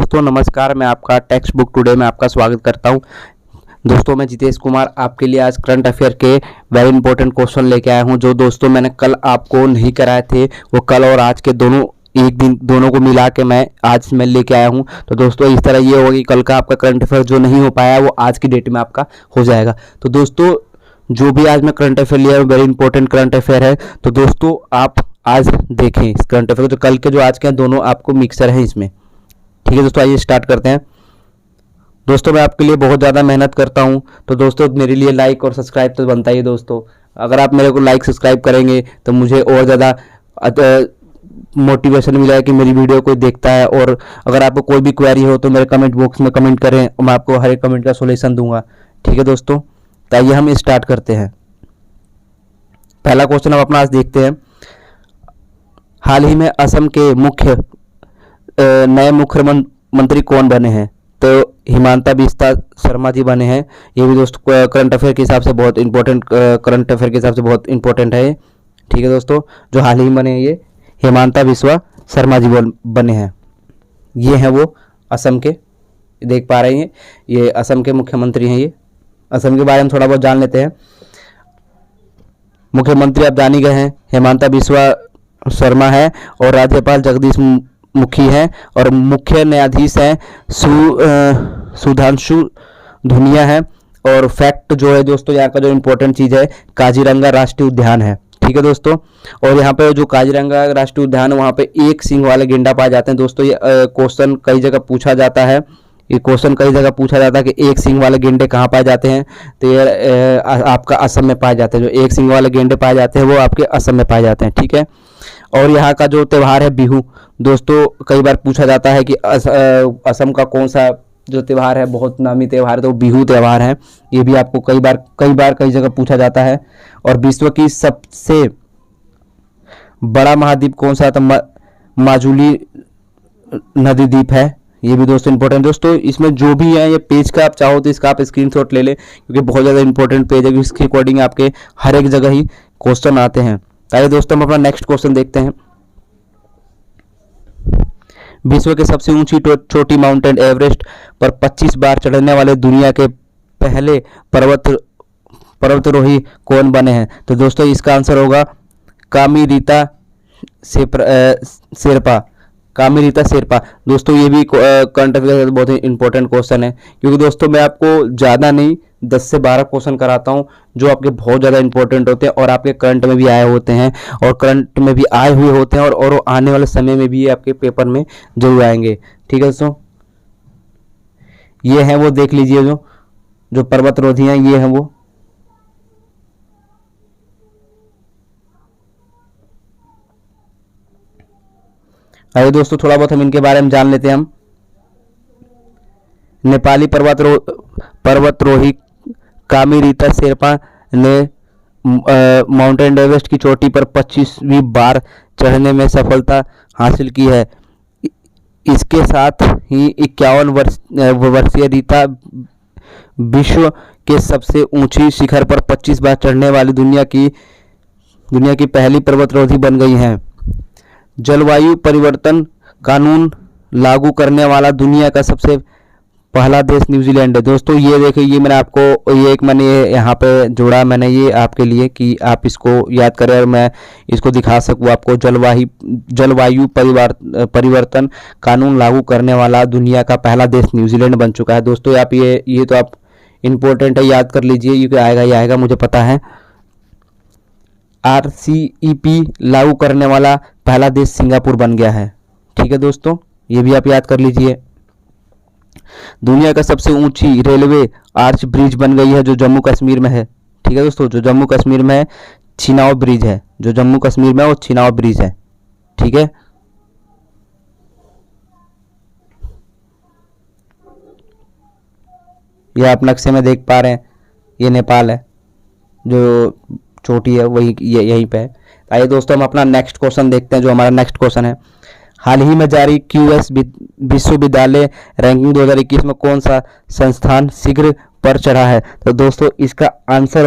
दोस्तों नमस्कार, मैं आपका टेक्स्ट बुक टुडे में आपका स्वागत करता हूं। दोस्तों मैं जितेश कुमार आपके लिए आज करंट अफेयर के वेरी इंपॉर्टेंट क्वेश्चन लेके आया हूं, जो दोस्तों मैंने कल आपको नहीं कराए थे। वो कल और आज के दोनों एक दिन दोनों को मिला के मैं आज लेके आया हूं। तो दोस्तों इस तरह ये होगा कि कल का आपका करंट अफेयर जो नहीं हो पाया वो आज की डेट में आपका हो जाएगा। तो दोस्तों जो भी आज मैं करंट अफेयर लिया वेरी इंपॉर्टेंट करंट अफेयर है, तो दोस्तों आप आज देखें इस करंट अफेयर को। जो कल के जो आज के दोनों आपको मिक्सर है इसमें, ठीक है दोस्तों। आइए स्टार्ट करते हैं। दोस्तों मैं आपके लिए बहुत ज़्यादा मेहनत करता हूं, तो दोस्तों मेरे लिए लाइक और सब्सक्राइब तो बनता ही है दोस्तों। अगर आप मेरे को लाइक सब्सक्राइब करेंगे तो मुझे और ज़्यादा मोटिवेशन मिलेगा कि मेरी वीडियो कोई देखता है। और अगर आपको कोई भी क्वेरी हो तो मेरे कमेंट बॉक्स में कमेंट करें और मैं आपको हर एक कमेंट का सोल्यूशन दूंगा, ठीक है दोस्तों। तो आइए हम स्टार्ट करते हैं। पहला क्वेश्चन हम अपना आज देखते हैं। हाल ही में असम के नए मुख्यमंत्री कौन बने हैं? तो हिमांता बिस्वा शर्मा जी बने हैं। ये भी दोस्तों करंट अफेयर के हिसाब से बहुत इंपॉर्टेंट करंट अफेयर के हिसाब से बहुत इंपॉर्टेंट है, ठीक है दोस्तों। जो हाल ही बने हैं ये हिमांता बिस्वा शर्मा जी बने हैं। ये हैं वो असम के, देख पा रहे हैं ये असम के मुख्यमंत्री हैं। ये असम के बारे में थोड़ा बहुत जान लेते हैं। मुख्यमंत्री अब जानी गए हैं, हिमांता बिस्वा शर्मा है और राज्यपाल जगदीश मुखी हैं और मुख्य न्यायाधीश हैं सुधांशु धुनिया है। और फैक्ट जो है दोस्तों यहाँ का जो इम्पोर्टेंट चीज़ है, काजीरंगा राष्ट्रीय उद्यान है, ठीक है दोस्तों। और यहाँ पे जो काजीरंगा राष्ट्रीय उद्यान है वहाँ पे एक सींग वाले गेंडा पाए जाते हैं दोस्तों। ये क्वेश्चन कई जगह पूछा जाता है, ये क्वेश्चन कई जगह पूछा जाता है कि एक सींग वाले गेंडे कहाँ पाए जाते हैं। तो ये आपका असम में पाए जाते हैं। जो एक सींग वाले गेंडे पाए जाते हैं वो आपके असम में पाए जाते हैं, ठीक है। और यहाँ का जो त्यौहार है बिहू दोस्तों, कई बार पूछा जाता है कि असम का कौन सा जो त्यौहार है बहुत नामी त्यौहार है, तो बिहू त्यौहार है। ये भी आपको कई जगह पूछा जाता है। और विश्व की सबसे बड़ा महाद्वीप कौन सा? तो माजुली नदी द्वीप है। ये भी दोस्तों इंपॉर्टेंट। दोस्तों इसमें जो भी है ये पेज का आप चाहो तो इसका आप स्क्रीनशॉट ले लें, क्योंकि बहुत ज़्यादा इंपॉर्टेंट पेज है। इसके अकॉर्डिंग आपके हर एक जगह ही क्वेश्चन आते हैं। आइए दोस्तों हम अपना नेक्स्ट क्वेश्चन देखते हैं। विश्व के सबसे ऊंची चोटी माउंटेन एवरेस्ट पर 25 बार चढ़ने वाले दुनिया के पहले पर्वतारोही कौन बने हैं? तो दोस्तों इसका आंसर होगा कामिरीता शेरपा। दोस्तों ये भी करंट अफेयर का बहुत ही इंपॉर्टेंट क्वेश्चन है, क्योंकि दोस्तों मैं आपको ज़्यादा नहीं 10 से 12 क्वेश्चन कराता हूं जो आपके बहुत ज़्यादा इंपॉर्टेंट होते हैं और आपके करंट में भी आए होते हैं और करंट में भी आए हुए होते हैं और आने वाले समय में भी आपके पेपर में जरूर आएंगे, ठीक है दोस्तों। ये हैं वो, देख लीजिए जो पर्वतारोही हैं, ये हैं वो। आइए दोस्तों थोड़ा बहुत हम इनके बारे में जान लेते हैं। हम नेपाली पर्वतारोही कामिरीता शेरपा ने माउंटेन एवरेस्ट की चोटी पर 25वीं बार चढ़ने में सफलता हासिल की है। इसके साथ ही 51 वर्षीय रीता विश्व के सबसे ऊंची शिखर पर 25 बार चढ़ने वाली दुनिया की पहली पर्वतारोही बन गई हैं। जलवायु परिवर्तन कानून लागू करने वाला दुनिया का सबसे पहला देश न्यूजीलैंड है। दोस्तों ये देखिए, ये मैंने आपको मैंने यहाँ पे जोड़ा मैंने ये आपके लिए कि आप इसको याद करें और मैं इसको दिखा सकूँ आपको। जलवायु परिवर्तन कानून लागू करने वाला दुनिया का पहला देश न्यूजीलैंड बन चुका है दोस्तों। आप ये तो आप इम्पोर्टेंट है, याद कर लीजिए, ये आएगा मुझे पता है। RCEP लागू करने वाला पहला देश सिंगापुर बन गया है, ठीक है दोस्तों, ये भी आप याद कर लीजिए। दुनिया का सबसे ऊंची रेलवे आर्च ब्रिज बन गई है जो जम्मू कश्मीर में है, ठीक है दोस्तों। जो जम्मू कश्मीर में है चिनाब ब्रिज है, जो जम्मू कश्मीर में है वो चिनाब ब्रिज है, ठीक है। ये आप नक्शे में देख पा रहे हैं, ये नेपाल है, जो चोटी है वही यहीं पे है। आइए दोस्तों हम अपना नेक्स्ट क्वेश्चन देखते हैं। जो हमारा नेक्स्ट क्वेश्चन है, हाल ही में जारी QS विश्वविद्यालय रैंकिंग 2021 में कौन सा संस्थान शीघ्र पर चढ़ा है? तो दोस्तों इसका आंसर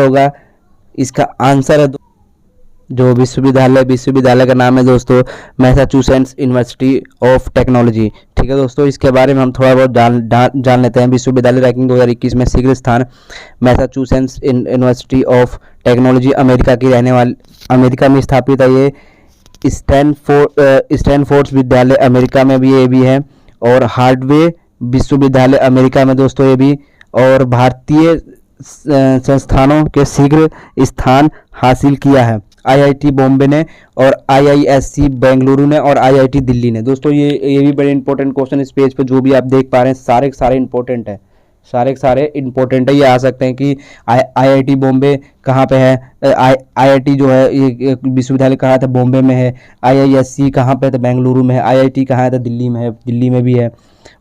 है जो विश्वविद्यालय का नाम है दोस्तों मैसाचुसेट्स यूनिवर्सिटी ऑफ टेक्नोलॉजी। ठीक है दोस्तों, इसके बारे में हम थोड़ा बहुत जान लेते हैं। विश्वविद्यालय रैंकिंग 2021 में शीघ्र स्थान Massachusetts university of technology America में स्थापित है। ये स्टैनफोर्ड विद्यालय अमेरिका में भी ये भी है, और हार्वर्ड विश्वविद्यालय अमेरिका में दोस्तों ये भी, और भारतीय संस्थानों के शीघ्र स्थान हासिल किया है आईआईटी बॉम्बे ने, और आईआईएससी बेंगलुरु ने, और आईआईटी दिल्ली ने। दोस्तों ये भी बड़े इंपॉर्टेंट क्वेश्चन इस पेज पे जो भी आप देख पा रहे हैं सारे के सारे इंपॉर्टेंट है, सारे के सारे इंपॉर्टेंट है। ये आ सकते हैं कि आईआईटी बॉम्बे कहाँ पे है, आईआईटी जो है ये विश्वविद्यालय कहाँ था, बॉम्बे में है। आईआईएससी कहाँ पे है, तो बेंगलुरु में है। आईआईटी कहाँ है, तो दिल्ली में है, दिल्ली में भी है।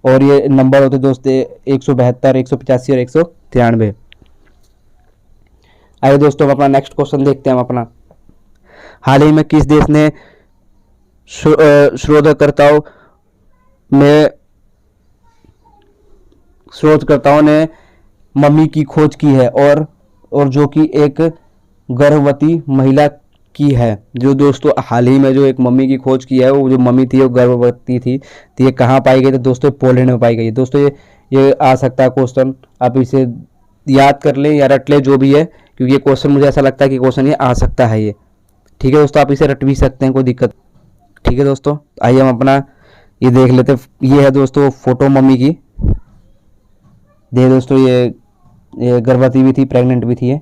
और ये नंबर होते दोस्तों 172, 185 और 193। आइए दोस्तों हम अपना नेक्स्ट क्वेश्चन देखते हैं। हम अपना हाल ही में किस देश ने शोधकर्ताओं ने मम्मी की खोज की है, और जो कि एक गर्भवती महिला की है। जो दोस्तों हाल ही में जो एक मम्मी की खोज की है, वो जो मम्मी थी वो गर्भवती थी। तो ये कहाँ पाई गई? तो दोस्तों पोलैंड में पाई गई। दोस्तों ये आ सकता है क्वेश्चन, आप इसे याद कर लें या रट लें जो भी है, क्योंकि ये क्वेश्चन मुझे ऐसा लगता है कि क्वेश्चन ये आ सकता है ये। ठीक है दोस्तों, आप इसे रट भी सकते हैं, कोई दिक्कत। ठीक है दोस्तों, आइए हम अपना ये देख लेते हैं। ये है दोस्तों फोटो मम्मी की। देखिए दोस्तों ये गर्भवती भी थी, प्रेग्नेंट भी थी ये।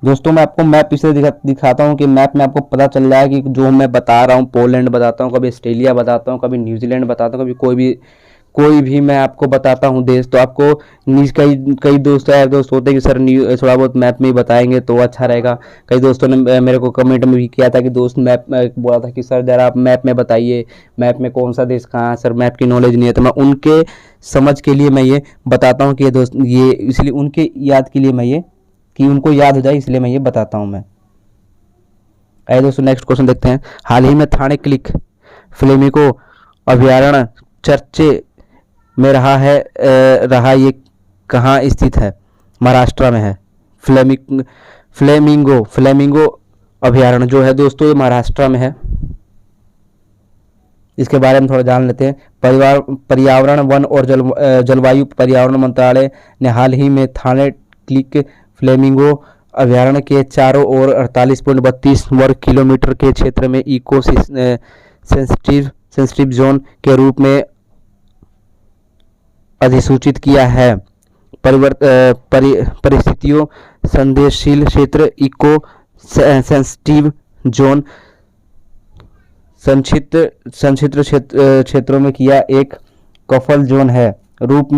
दोस्तों मैं आपको मैप इसे दिखाता हूँ कि मैप में आपको पता चल जाए कि जो मैं बता रहा हूँ, पोलैंड बताता हूँ, कभी ऑस्ट्रेलिया बताता हूँ, कभी न्यूजीलैंड बताता हूँ, कभी कोई भी मैं आपको बताता हूँ देश, तो आपको कई दोस्त होते हैं कि सर थोड़ा बहुत मैप में ही बताएंगे तो अच्छा रहेगा। कई दोस्तों ने मेरे को कमेंट में भी किया था कि दोस्त मैप बोला था कि सर ज़रा आप मैप में बताइए, मैप में कौन सा देश कहाँ है, सर मैप की नॉलेज नहीं है। तो मैं उनके समझ के लिए मैं ये बताता हूँ कि ये दोस्त ये इसलिए उनके याद के लिए मैं ये कि उनको याद हो जाए, इसलिए मैं ये बताता हूँ मैं। आइए दोस्तों नेक्स्ट क्वेश्चन देखते हैं। हाल ही में थाने क्लिक फ्लेमिंगो अभयारण्य चर्चे में रहा ये कहाँ स्थित है? महाराष्ट्र में है। फ्लेमिंगो अभयारण्य जो है दोस्तों ये महाराष्ट्र में है। इसके बारे में थोड़ा जान लेते हैं। पर्यावरण वन और जलवायु पर्यावरण मंत्रालय ने हाल ही में थाने क्लिक फ्लेमिंगो अभयारण्य के चारों ओर 48.32 वर्ग किलोमीटर के क्षेत्र में इको सेंसिटिव जोन के रूप में अधिसूचित किया है। परिस्थितियों संवेदनशील क्षेत्र इको सेंसिटिव जोन संक्षिप्त क्षेत्रों में किया एक कफल जोन है रूप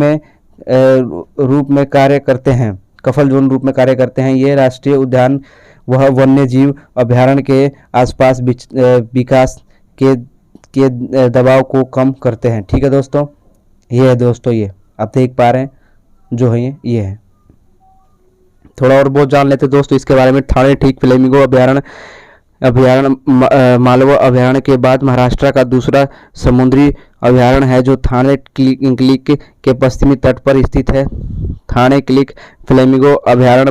में कार्य करते हैं। कफल जोन रूप में कार्य करते हैं। ये राष्ट्रीय उद्यान वह वन्य जीव अभयारण्य के आसपास विकास के दबाव को कम करते हैं। ठीक है दोस्तों, ये है दोस्तों, ये आप देख पा रहे हैं जो है ये है। थोड़ा और बहुत जान लेते दोस्तों इसके बारे में। थाने ठीक फ्लेमिंगो अभयारण्य मालवा अभयारण्य के बाद महाराष्ट्र का दूसरा समुद्री अभयारण्य है जो थाने क्लिक के पश्चिमी तट पर स्थित है। थाने क्लिक फ्लेमिंगो अभयारण्य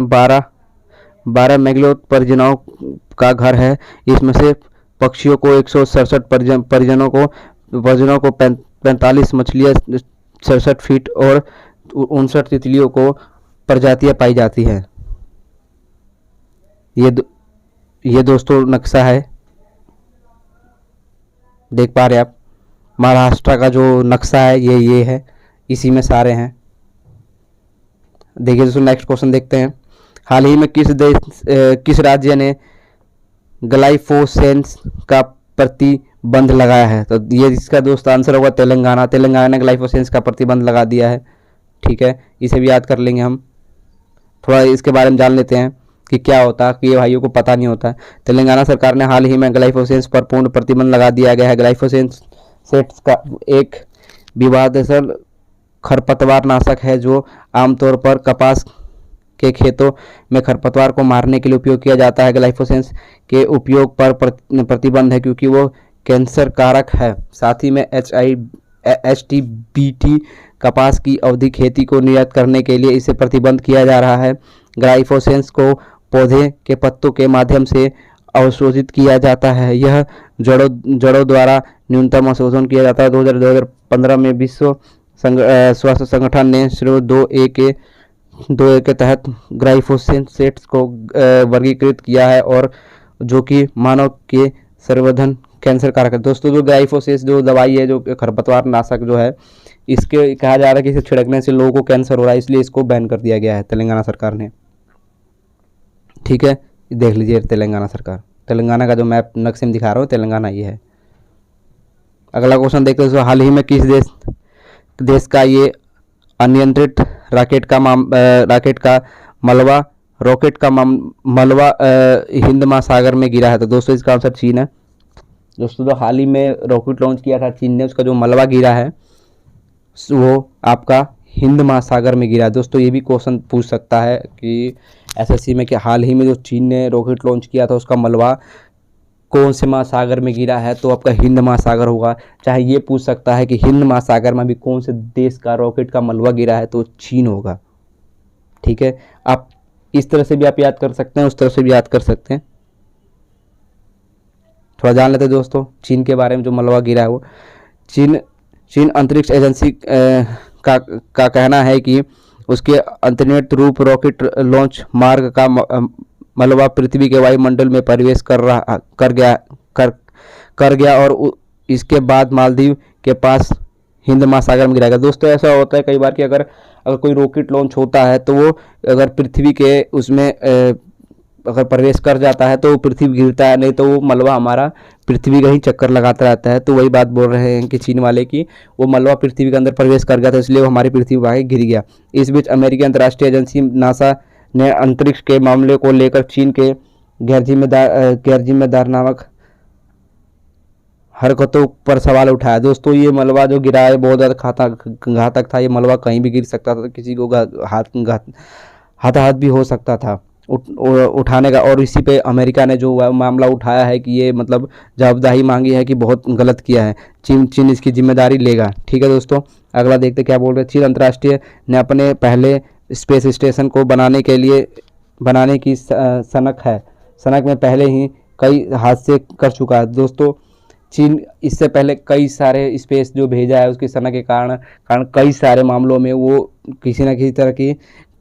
12 मैंग्रोव परियोजनाओं का घर है। इसमें से पक्षियों को 167 परिजनों को 45 मछलियाँ 67 फीट और 59 तितलियों को प्रजातियां पाई जाती हैं। ये दोस्तों नक्शा है, देख पा रहे हैं आप। महाराष्ट्र का जो नक्शा है ये है, इसी में सारे हैं। देखिए दोस्तों नेक्स्ट क्वेश्चन देखते हैं। हाल ही में किस राज्य ने ग्लाइफोसेंस का प्रतिबंध लगाया है? तो ये इसका दोस्त आंसर होगा तेलंगाना। तेलंगाना ने ग्लाइफोसेंस का प्रतिबंध लगा दिया है। ठीक है, इसे भी याद कर लेंगे हम। थोड़ा इसके बारे में जान लेते हैं कि क्या होता है, कि ये भाइयों को पता नहीं होता है। तेलंगाना सरकार ने हाल ही में ग्लाइफोसेंस पर पूर्ण प्रतिबंध लगा दिया गया है। ग्लाइफोसेंस का एक विवादास्पद खरपतवार नाशक है जो आमतौर पर कपास के खेतों में खरपतवार को मारने के लिए उपयोग किया जाता है। ग्लाइफोसेंस के उपयोग पर प्रतिबंध है क्योंकि वो कैंसर कारक है। साथ ही में HTBT कपास की अवधि खेती को निर्यात करने के लिए इसे प्रतिबंध किया जा रहा है। ग्लाइफोसेंस को पौधे के पत्तों के माध्यम से अवशोषित किया जाता है। यह जड़ों द्वारा न्यूनतम अवशोषण किया जाता है। 2015 में विश्व स्वास्थ्य संगठन ने श्रेणी 2A के तहत ग्लाइफोसेट को वर्गीकृत किया है, और जो कि मानव के संवर्धन कैंसर कारक है। दोस्तों जो ग्लाइफोसेट जो दवाई है, जो खरपतवार नाशक जो है, इसके कहा जा रहा है कि इसे छिड़कने से लोगों को कैंसर हो रहा है, इसलिए इसको बैन कर दिया गया है तेलंगाना सरकार ने। ठीक है, देख लीजिए तेलंगाना सरकार, तेलंगाना का जो मैप नक्शे में दिखा रहा हूँ, तेलंगाना ये है। अगला क्वेश्चन देखते हैं। हाल ही में किस देश का ये अनियंत्रित रॉकेट का मलबा हिंद महासागर में गिरा है? तो दोस्तों इसका आंसर चीन है। दोस्तों तो हाल ही में रॉकेट लॉन्च किया था चीन ने, उसका जो मलबा गिरा है वो आपका हिंद महासागर में गिरा है। दोस्तों ये भी क्वेश्चन पूछ सकता है कि एसएससी में कि हाल ही में जो चीन ने रॉकेट लॉन्च किया था उसका मलबा कौन से महासागर में गिरा है? तो आपका हिंद महासागर होगा। चाहे ये पूछ सकता है कि हिंद महासागर में भी कौन से देश का रॉकेट का मलबा गिरा है? तो चीन होगा। ठीक है, आप इस तरह से भी आप याद कर सकते हैं, उस तरह से भी याद कर सकते हैं। थोड़ा जान लेते हैं दोस्तों चीन के बारे में। जो मलबा गिरा है वो चीन अंतरिक्ष एजेंसी का कहना है कि उसके अंतर्निहित रूप रॉकेट लॉन्च मार्ग का मलबा पृथ्वी के वायुमंडल में प्रवेश कर गया और इसके बाद मालदीव के पास हिंद महासागर में गिराएगा। दोस्तों ऐसा होता है कई बार कि अगर कोई रॉकेट लॉन्च होता है तो वो अगर पृथ्वी के उसमें अगर प्रवेश कर जाता है तो पृथ्वी गिरता है, नहीं तो वो मलबा हमारा पृथ्वी का ही चक्कर लगाता रहता है। तो वही बात बोल रहे हैं कि चीन वाले की वो मलबा पृथ्वी के अंदर प्रवेश कर गया था, इसलिए वो हमारी पृथ्वी पर आगे गिर गया। इस बीच अमेरिकी अंतर्राष्ट्रीय एजेंसी नासा ने अंतरिक्ष के मामले को लेकर चीन के गैर जिम्मेदार नामक हरकतों पर सवाल उठाया। दोस्तों ये मलबा जो गिरा है बहुत ज़्यादा घातक था। ये मलबा कहीं भी गिर सकता था, किसी को हाथाहाथ भी हो सकता था उठाने का। और इसी पे अमेरिका ने जो मामला उठाया है कि ये मतलब जवाबदेही मांगी है कि बहुत गलत किया है, चीन इसकी जिम्मेदारी लेगा। ठीक है दोस्तों, अगला देखते क्या बोल रहे हैं। चीन अंतर्राष्ट्रीय ने अपने पहले स्पेस स्टेशन को बनाने की सनक में पहले ही कई हादसे कर चुका है। दोस्तों चीन इससे पहले कई सारे स्पेस जो भेजा है उसकी सनक के कारण कई सारे मामलों में वो किसी न किसी तरह की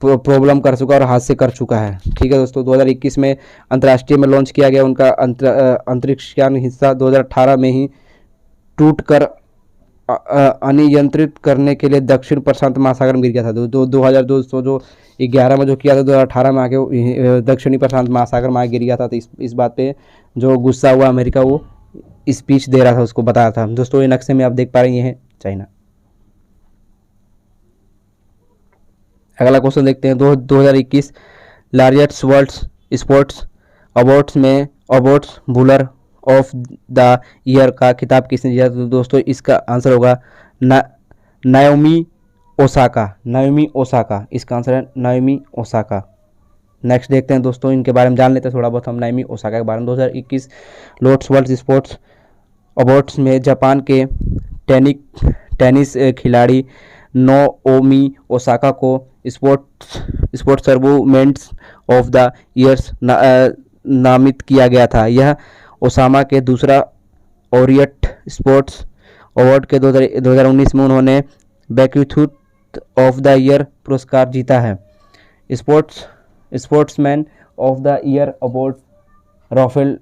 प्रॉब्लम कर चुका और हादसे कर चुका है। ठीक है दोस्तों, 2021 में अंतर्राष्ट्रीय में लॉन्च किया गया उनका अंतरिक्ष यान हिस्सा 2018 में ही टूटकर अनियंत्रित करने के लिए दक्षिण प्रशांत महासागर में गिर गया था। 2011 में जो किया था 2018 में आके दक्षिणी प्रशांत महासागर में आगे गिर गया था। तो इस बात पे जो गुस्सा हुआ अमेरिका, वो स्पीच दे रहा था, उसको बताया था। दोस्तों ये नक्शे में आप देख पा रहे हैं, ये है चाइना। अगला क्वेश्चन देखते हैं। 2021 largest world sports awards bowler of the year का खिताब किसने जीता? तो दोस्तों इसका आंसर होगा नाओमी ओसाका। इसका आंसर है नाओमी ओसाका। नेक्स्ट देखते हैं दोस्तों, इनके बारे में जान लेते हैं थोड़ा बहुत हम नाओमी ओसाका के बारे में। 2021 लोट्स वर्ल्ड स्पोर्ट्स अवार्ड्स में जापान के टेनिस खिलाड़ी नाओमी ओसाका को स्पोर्ट्स सर्वमेंट्स ऑफ द ईयर्स नामित किया गया था। यह ओसामा के दूसरा ओरिएट स्पोर्ट्स अवार्ड के 2019 में उन्होंने बैक्यूथ ऑफ द ईयर पुरस्कार जीता है। Sportsman of the year award Rafael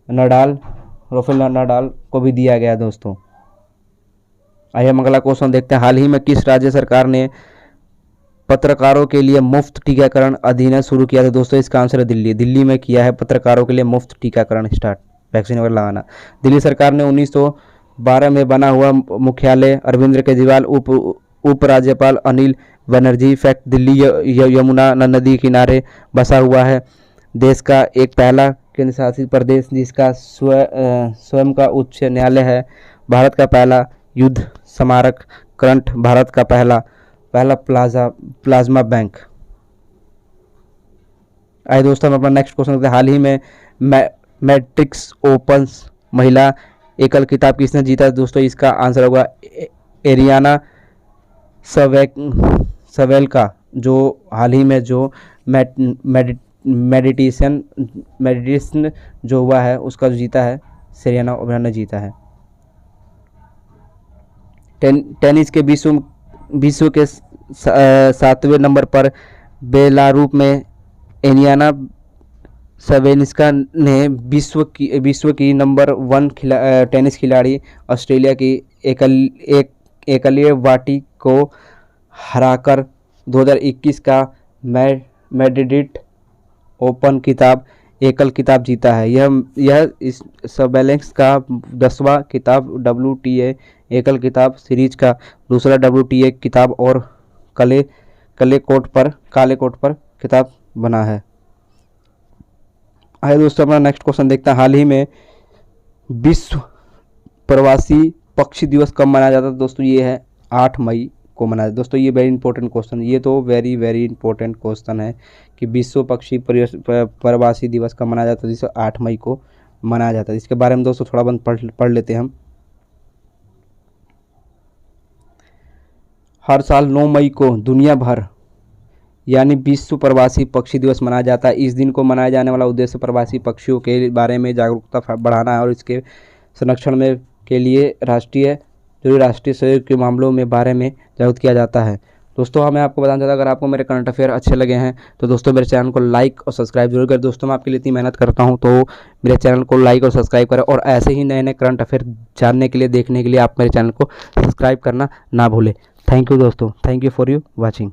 Nadal को भी दिया गया दोस्तों। आइए हम अगला क्वेश्चन देखते हैं। हाल ही में किस राज्य सरकार ने पत्रकारों के लिए मुफ्त टीकाकरण अधिनियम शुरू किया था? दोस्तों इसका आंसर है दिल्ली में किया है पत्रकारों के लिए मुफ्त टीकाकरण स्टार्ट, वैक्सीन वगैरह लगाना। दिल्ली सरकार ने 1912 में बना हुआ मुख्यालय अरविंद केजरीवाल उपराज्यपाल अनिल बनर्जी फैक्ट दिल्ली यमुना नदी किनारे बसा हुआ है। देश का एक पहला केंद्र शासित प्रदेश जिसका स्वयं का उच्च न्यायालय है। भारत का पहला युद्ध स्मारक करंट, भारत का पहला प्लाज्मा बैंक। आइए दोस्तों हम अपना नेक्स्ट क्वेश्चन करते हैं। हाल ही में मैट्रिक्स ओपन महिला एकल खिताब किसने जीता? दोस्तों इसका आंसर होगा एरियाना सवेल्का। जो हाल ही में जो मेडिटेशन जो हुआ है उसका जो जीता है सेरेना विलियम्स ने जीता है। टेनिस के विश्व के 7वें नंबर पर बेलारूस में एलियाना सवेनिस्का ने विश्व की नंबर 1 टेनिस खिलाड़ी ऑस्ट्रेलिया की एकलिया वाटी को हराकर 2021 का मैड्रिड ओपन एकल खिताब जीता है। यह इस सबैलेंस का 10वां खिताब WTA एकल खिताब सीरीज का दूसरा WTA खिताब और काले कोर्ट पर खिताब बना है। आइए दोस्तों अपना नेक्स्ट क्वेश्चन देखते हैं। हाल ही में विश्व प्रवासी पक्षी दिवस कब मनाया जाता है? दोस्तों ये है 8 मई को मनाया। दोस्तों ये वेरी इंपॉर्टेंट क्वेश्चन, ये तो वेरी वेरी इंपॉर्टेंट क्वेश्चन है कि विश्व पक्षी प्रवासी दिवस कब मनाया जाता है, जिसे 8 मई को मनाया जाता है। इसके बारे में दोस्तों थोड़ा बहुत पढ़ लेते हैं हम। हर साल 9 मई को दुनिया भर यानी विश्व प्रवासी पक्षी दिवस मनाया जाता है। इस दिन को मनाया जाने वाला उद्देश्य प्रवासी पक्षियों के बारे में जागरूकता बढ़ाना है और इसके संरक्षण में के लिए राष्ट्रीय सहयोग के मामलों में बारे में जागरूक किया जाता है। दोस्तों हमें आपको बताना चाहता अगर आपको मेरे करंट अफेयर अच्छे लगे हैं तो दोस्तों मेरे चैनल को लाइक और सब्सक्राइब जरूर करें। दोस्तों मैं आपके लिए इतनी मेहनत करता हूं तो मेरे चैनल को लाइक और सब्सक्राइब करें और ऐसे ही नए नए करंट अफेयर जानने के लिए देखने के लिए आप मेरे चैनल को सब्सक्राइब करना ना भूलें। थैंक यू दोस्तों, thank you for you watching.